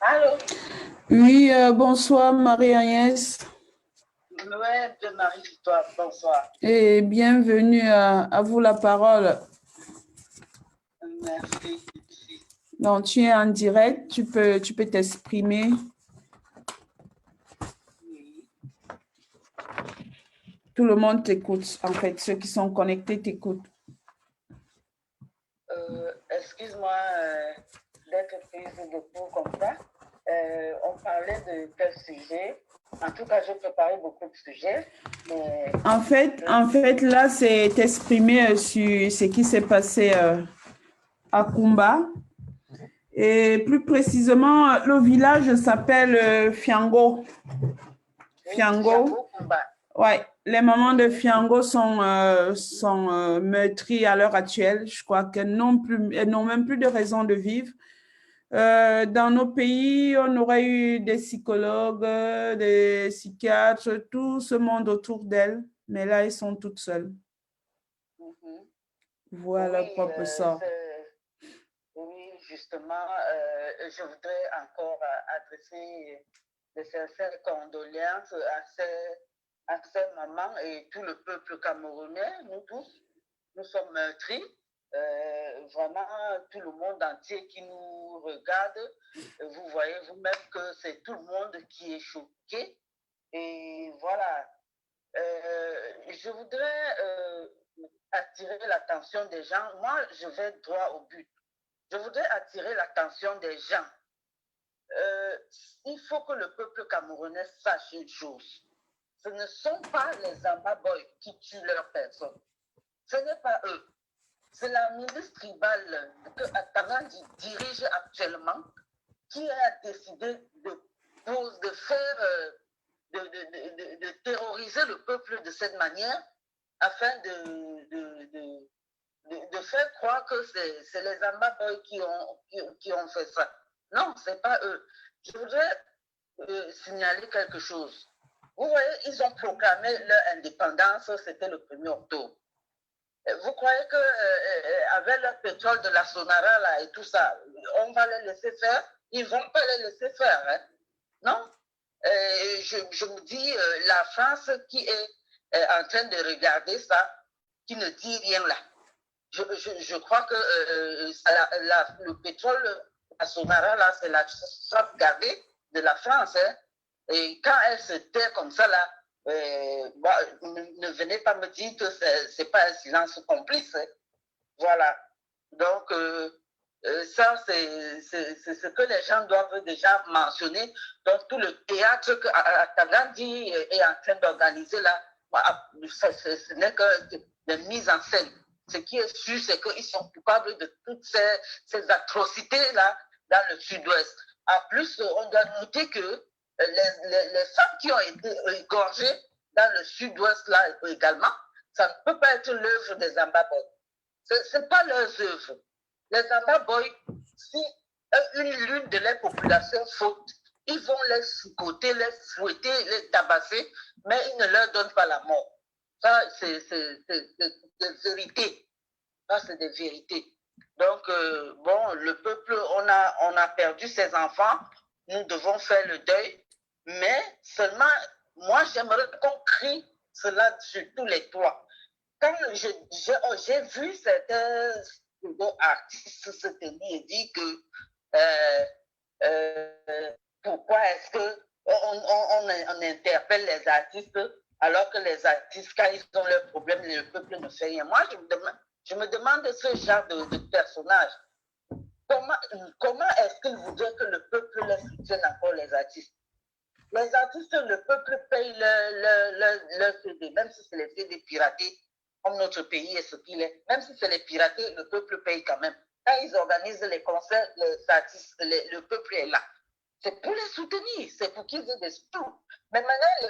Speaker 6: Allô?
Speaker 2: Oui, bonsoir Marie-Agnès
Speaker 6: Ouais, de Marie-Victoire, bonsoir.
Speaker 2: et bienvenue à vous la parole.
Speaker 6: Merci.
Speaker 2: Donc, tu es en direct, tu peux t'exprimer.
Speaker 6: Oui.
Speaker 2: Tout le monde t'écoute, en fait, ceux qui sont connectés t'écoutent.
Speaker 6: Excuse-moi d'être prise de cours comme ça. On parlait de quel sujet? En tout cas, j'ai préparé beaucoup de sujets. Mais...
Speaker 2: En fait, là, c'est t'exprimer sur ce qui s'est passé à Kumba. Et plus précisément, le village s'appelle Fiango. Fiango. Ouais, les mamans de Fiango sont meurtries à l'heure actuelle. Je crois qu'elles n'ont même plus de raison de vivre. Dans nos pays, on aurait eu des psychologues, des psychiatres, tout ce monde autour d'elles, mais là, elles sont toutes seules. Voilà
Speaker 6: Oui,
Speaker 2: propre sort.
Speaker 6: oui, justement, je voudrais encore adresser de sincères condoléances à ces mamans et tout le peuple camerounais. Nous tous, nous sommes meurtris. Vraiment, tout le monde entier qui nous regarde, vous voyez vous-même que c'est tout le monde qui est choqué. Et voilà, je voudrais attirer l'attention des gens. Moi, je vais droit au but. Je voudrais attirer l'attention des gens. Il faut que le peuple camerounais sache une chose. Ce ne sont pas les Ambaboy qui tuent leurs personnes. Ce n'est pas eux. C'est la milice tribale que Atarandi dirige actuellement qui a décidé de faire, de terroriser le peuple de cette manière afin de faire croire que c'est les Ambaboy qui ont fait ça. Non, ce n'est pas eux. Je voudrais signaler quelque chose. Vous voyez, ils ont proclamé leur indépendance, c'était le 1er octobre. Vous croyez qu'avec le pétrole de la Sonara là, et tout ça, on va les laisser faire? Ils ne vont pas les laisser faire. Hein? Non? Je me dis, la France qui est en train de regarder ça, qui ne dit rien là. Je crois que le pétrole, la Sonara, là, c'est la sauvegardée de la France. Hein? Et quand elle se tait comme ça, là, ne venez pas me dire que ce n'est pas un silence complice. Hein? Voilà. Donc, ça, c'est ce que les gens doivent déjà mentionner. Donc, tout le théâtre que Atagandi est en train d'organiser là, ce n'est que des mises en scène. Ce qui est sûr, c'est qu'ils sont coupables de toutes ces atrocités-là dans le sud-ouest. En plus, on doit noter que les femmes qui ont été égorgées dans le sud-ouest là également, ça ne peut pas être l'œuvre des Ambaboy. Ce n'est pas leurs œuvres. Les Ambaboy, si l'une de leurs populations faute, ils vont les sous-côter, les fouetter, les tabasser, mais ils ne leur donnent pas la mort. Ça, c'est des vérités. Ça, c'est des vérités. Donc, bon, le peuple, on a perdu ses enfants. Nous devons faire le deuil. Mais seulement, moi, j'aimerais qu'on crie cela sur tous les toits. Quand j'ai vu certains artistes se tenir et dire que pourquoi est-ce qu'on interpelle les artistes alors que les artistes, quand ils ont leurs problèmes, le peuple ne fait rien. Moi, je me demande ce genre de personnage.
Speaker 8: comment est-ce qu'ils voudraient que le peuple les soutienne encore, les artistes? Les artistes, le peuple paye leur CD, même si c'est les CD piratés, comme notre pays est ce qu'il est. Même si c'est les piratés, le peuple paye quand même. Quand ils organisent les concerts, les artistes, le peuple est là. C'est pour les soutenir, c'est pour qu'ils aient des sous. Mais maintenant,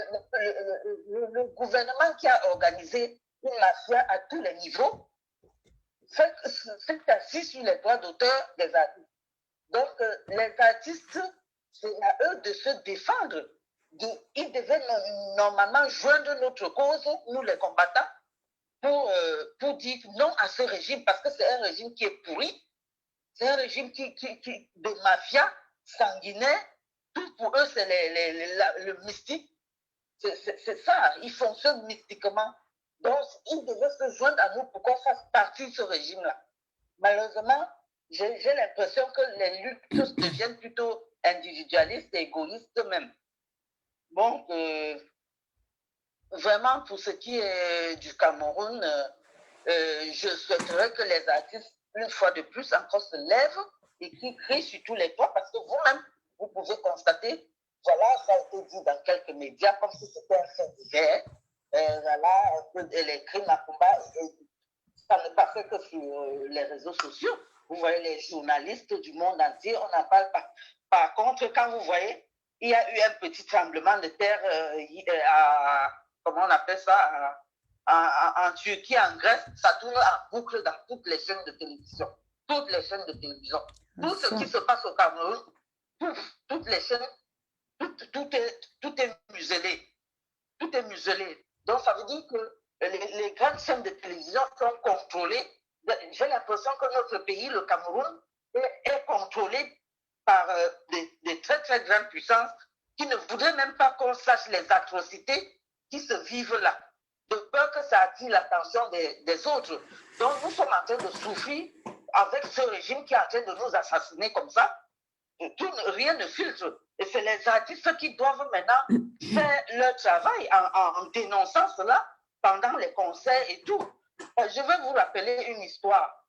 Speaker 8: le gouvernement qui a organisé une mafia à tous les niveaux c'est assis sur les droits d'auteur des artistes. Donc, les artistes, c'est à eux de se défendre. Ils devaient normalement joindre notre cause, nous les combattants, pour dire non à ce régime, parce que c'est un régime qui est pourri, c'est un régime de mafia sanguinaire. Tout pour eux, c'est le mystique. C'est ça, ils fonctionnent mystiquement. Donc, ils devaient se joindre à nous pour qu'on fasse partie de ce régime-là. Malheureusement, j'ai l'impression que les luttes deviennent plutôt individualistes et égoïstes même. Bon, vraiment, pour ce qui est du Cameroun, je souhaiterais que les artistes, une fois de plus, encore se lèvent et qu'ils crient sur tous les toits, parce que vous-même, vous pouvez constater, voilà, ça a été dit dans quelques médias, comme si c'était un fait divers. Voilà, les crimes à combat, ça ne passait que sur les réseaux sociaux. Vous voyez les journalistes du monde entier, on n'en parle pas. Par contre, quand vous voyez, il y a eu un petit tremblement de terre comment on appelle ça, en Turquie, en Grèce, ça tourne en boucle dans toutes les chaînes de télévision. Toutes les chaînes de télévision. Tout ce qui se passe au Cameroun, toutes les chaînes, tout est muselé. Tout est muselé. Donc, ça veut dire que les grandes chaînes de télévision sont contrôlées. J'ai l'impression que notre pays, le Cameroun, est contrôlé par des très, très grandes puissances qui ne voudraient même pas qu'on sache les atrocités qui se vivent là, de peur que ça attire l'attention des autres. Donc, nous sommes en train de souffrir avec ce régime qui est en train de nous assassiner comme ça. Rien ne filtre. Et c'est les artistes qui doivent maintenant faire leur travail en dénonçant cela pendant les concerts et tout. Je vais vous rappeler une histoire.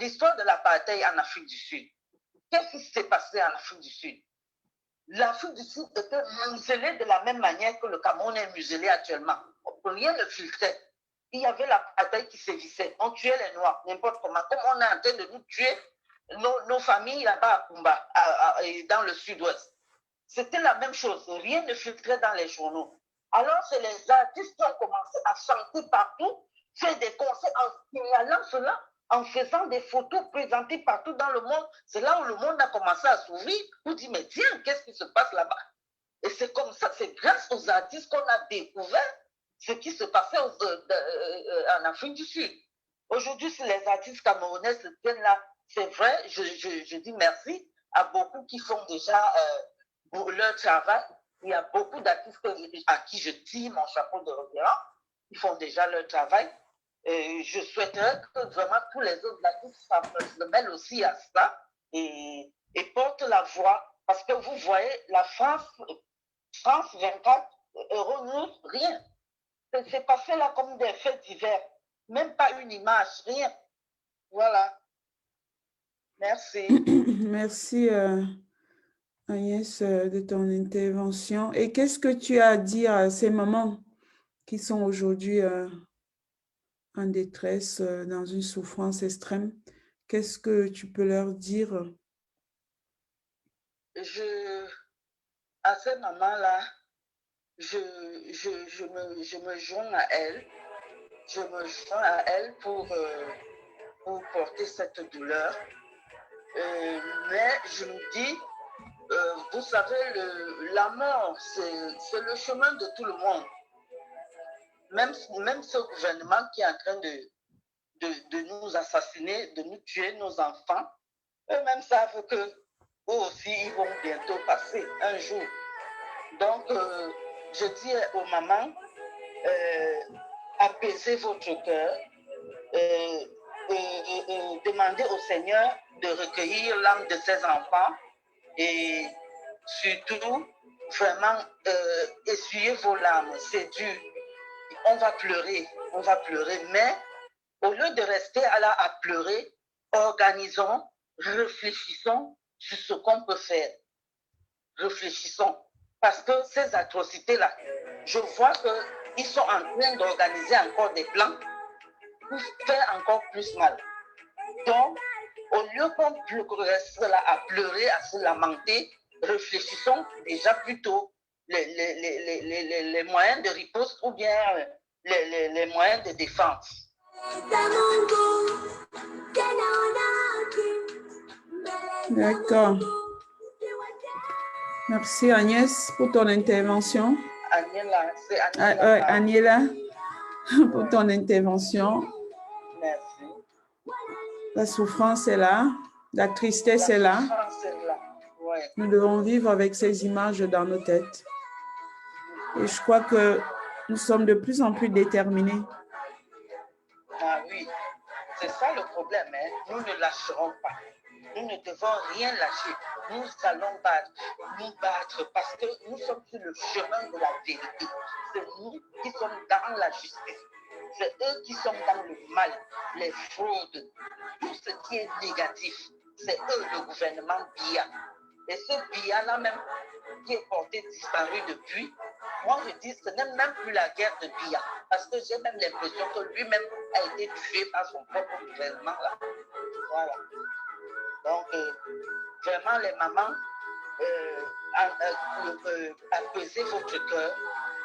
Speaker 8: L'histoire de l'apartheid en Afrique du Sud. Qu'est-ce qui s'est passé en Afrique du Sud? L'Afrique du Sud était muselée de la même manière que le Cameroun est muselé actuellement. Rien ne filtrait. Il y avait l'apartheid qui sévissait. On tuait les Noirs, n'importe comment. Comme on est en train de nous tuer nos familles là-bas à Kumba, dans le sud-ouest. C'était la même chose. Rien ne filtrait dans les journaux. Alors, c'est les artistes qui ont commencé à chanter partout, faire des concerts en signalant cela, en faisant des photos présentées partout dans le monde. C'est là où le monde a commencé à s'ouvrir pour dire, mais tiens, qu'est-ce qui se passe là-bas? Et c'est comme ça, c'est grâce aux artistes qu'on a découvert ce qui se passait en Afrique du Sud. Aujourd'hui, si les artistes camerounais se tiennent là, c'est vrai, je dis merci à beaucoup qui font déjà leur travail. Il y a beaucoup d'artistes à qui je tire mon chapeau de révérend. Ils font déjà leur travail. Et je souhaiterais que vraiment tous les autres artistes se mêlent aussi à ça et portent la voix. Parce que vous voyez, la France 24, Euronews, rien. C'est passé là comme des faits divers. Même pas une image, rien. Voilà. Merci.
Speaker 2: Merci Agnès de ton intervention. Et qu'est-ce que tu as à dire à ces mamans qui sont aujourd'hui en détresse, dans une souffrance extrême? Qu'est-ce que tu peux leur dire?
Speaker 8: À ces mamans-là, je me joins à elles. Je me joins à elles pour porter cette douleur. Mais je me dis, vous savez, la mort, c'est le chemin de tout le monde. Même ce gouvernement qui est en train de nous assassiner, de nous tuer nos enfants, eux-mêmes savent que eux aussi, ils vont bientôt passer un jour. Donc, je dis aux mamans, apaisez votre cœur, demandez au Seigneur de recueillir l'âme de ses enfants et surtout, vraiment, essuyez vos larmes, c'est dur. On va pleurer, mais au lieu de rester là à pleurer, organisons réfléchissons sur ce qu'on peut faire. Réfléchissons. Parce que ces atrocités-là, je vois qu'ils sont en train d'organiser encore des plans pour faire encore plus mal. Donc, au lieu qu'on reste là à pleurer, à se lamenter, réfléchissons déjà plutôt les moyens de riposte ou bien les moyens de défense.
Speaker 2: D'accord. Merci Agnès pour ton intervention.
Speaker 8: Aniela, c'est Aniela.
Speaker 2: Aniela, pour ton intervention.
Speaker 8: Merci.
Speaker 2: La souffrance est là, la tristesse est là.
Speaker 8: Ouais.
Speaker 2: Nous devons vivre avec ces images dans nos têtes. Et je crois que nous sommes de plus en plus déterminés.
Speaker 8: Ah oui, c'est ça le problème. Hein? Nous ne lâcherons pas. Nous ne devons rien lâcher. Nous allons nous battre parce que nous sommes sur le chemin de la vérité. C'est nous qui sommes dans la justice. C'est eux qui sont dans le mal, les fraudes, tout ce qui est négatif. C'est eux, le gouvernement Biya. Et ce Biya-là même, qui est porté disparu depuis, moi je dis que ce n'est même plus la guerre de Biya. Parce que j'ai même l'impression que lui-même a été tué par son propre gouvernement. Là. Voilà. Donc, vraiment, les mamans, apaisez votre cœur.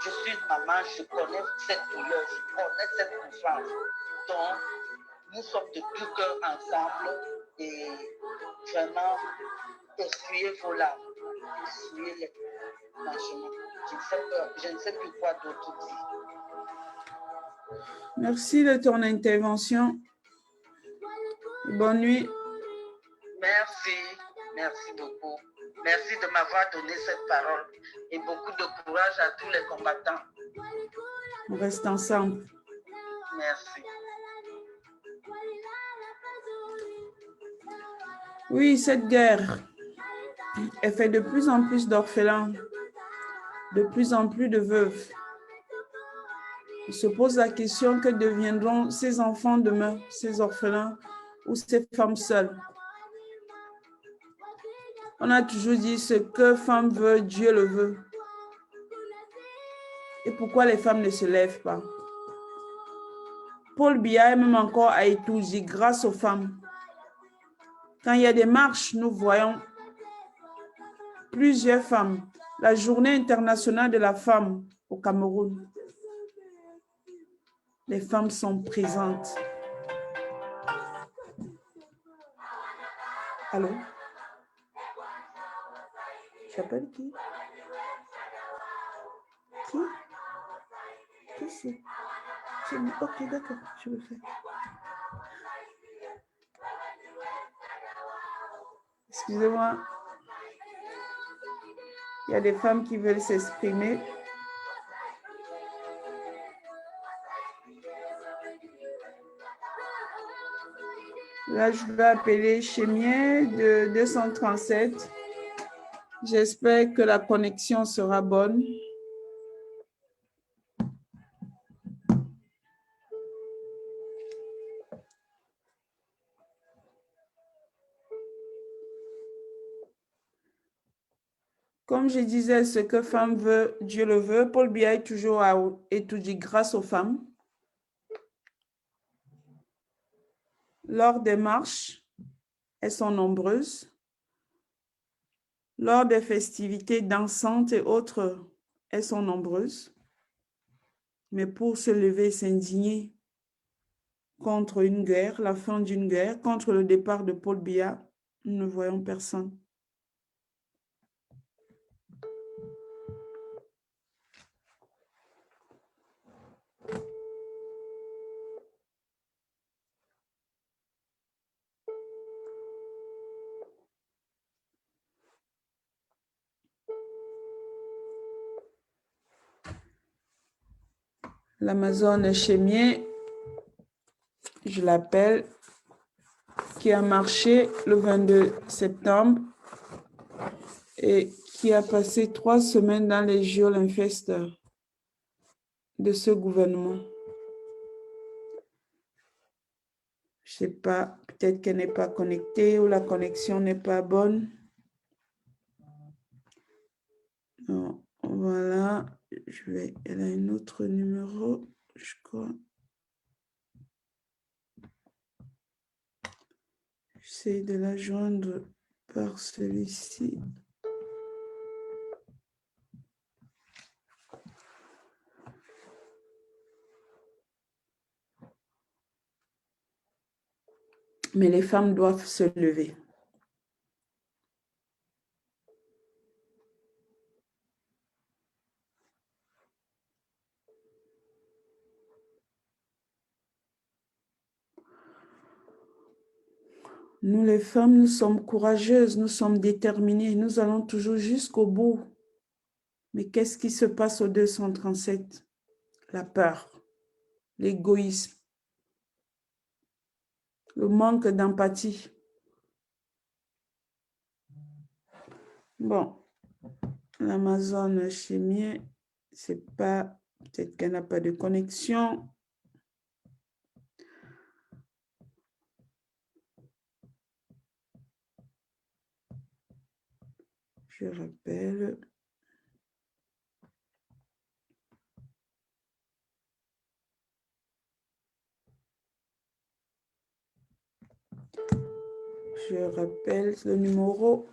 Speaker 8: Je suis une maman, je connais cette douleur, je connais cette souffrance. Donc, nous sommes de tout cœur ensemble et vraiment, essuyez vos larmes, essuyez-les. Franchement, je ne sais plus quoi d'autre dire.
Speaker 2: Merci de ton intervention. Bonne nuit.
Speaker 8: Merci, merci beaucoup. Merci de m'avoir donné cette parole et beaucoup de courage à tous les combattants.
Speaker 2: On reste ensemble.
Speaker 8: Merci.
Speaker 2: Oui, cette guerre, elle fait de plus en plus d'orphelins, de plus en plus de veuves. On se pose la question, que deviendront ces enfants demain, ces orphelins ou ces femmes seules? On a toujours dit ce que femme veut, Dieu le veut. Et pourquoi les femmes ne se lèvent pas? Paul Biya est même encore à Itouji grâce aux femmes. Quand il y a des marches, nous voyons plusieurs femmes. La journée internationale de la femme au Cameroun. Les femmes sont présentes. Allô? J'appelle qui? Qui? Qui c'est? Ok, d'accord, je le fais. Excusez-moi. Il y a des femmes qui veulent s'exprimer. Là, je vais appeler Chémier de 237. J'espère que la connexion sera bonne. Comme je disais, ce que femme veut, Dieu le veut. Paul Biya est toujours à étudier grâce aux femmes. Lors des marches, elles sont nombreuses. Lors des festivités dansantes et autres, elles sont nombreuses. Mais pour se lever et s'indigner contre une guerre, la fin d'une guerre, contre le départ de Paul Biya, nous ne voyons personne. L'Amazone Chémier, je l'appelle, qui a marché le 22 septembre et qui a passé 3 semaines dans les geôles infestes de ce gouvernement. Je sais pas, peut-être qu'elle n'est pas connectée ou la connexion n'est pas bonne. Non, voilà, elle a un autre numéro, je crois. J'essaie de la joindre par celui-ci. Mais les femmes doivent se lever. Nous, les femmes, nous sommes courageuses, nous sommes déterminées, nous allons toujours jusqu'au bout. Mais qu'est-ce qui se passe au 237? La peur, l'égoïsme, le manque d'empathie. Bon, l'Amazon chimie, c'est pas, peut-être qu'elle n'a pas de connexion. Je rappelle. Je rappelle le numéro.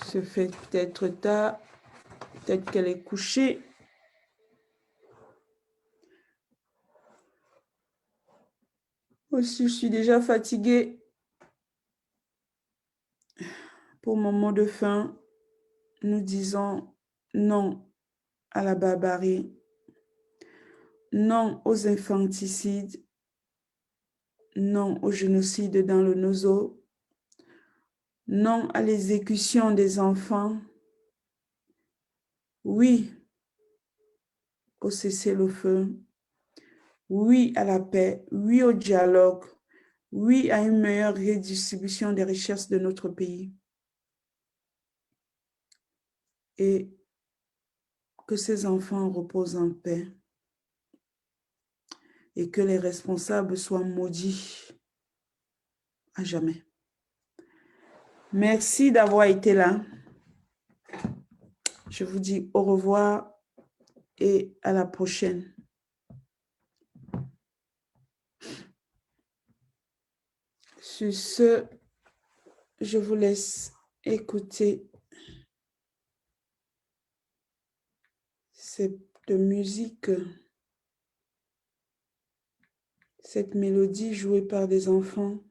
Speaker 2: Se fait peut-être tard. Peut-être qu'elle est couchée. Aussi, je suis déjà fatiguée. Pour mon mot de fin, nous disons non à la barbarie, non aux infanticides, non au génocide dans le Nozo, non à l'exécution des enfants, oui au cessez-le-feu, oui à la paix, oui au dialogue, oui à une meilleure redistribution des richesses de notre pays. Et que ces enfants reposent en paix et que les responsables soient maudits à jamais. Merci d'avoir été là. Je vous dis au revoir et à la prochaine. Sur ce, je vous laisse écouter cette musique, cette mélodie jouée par des enfants.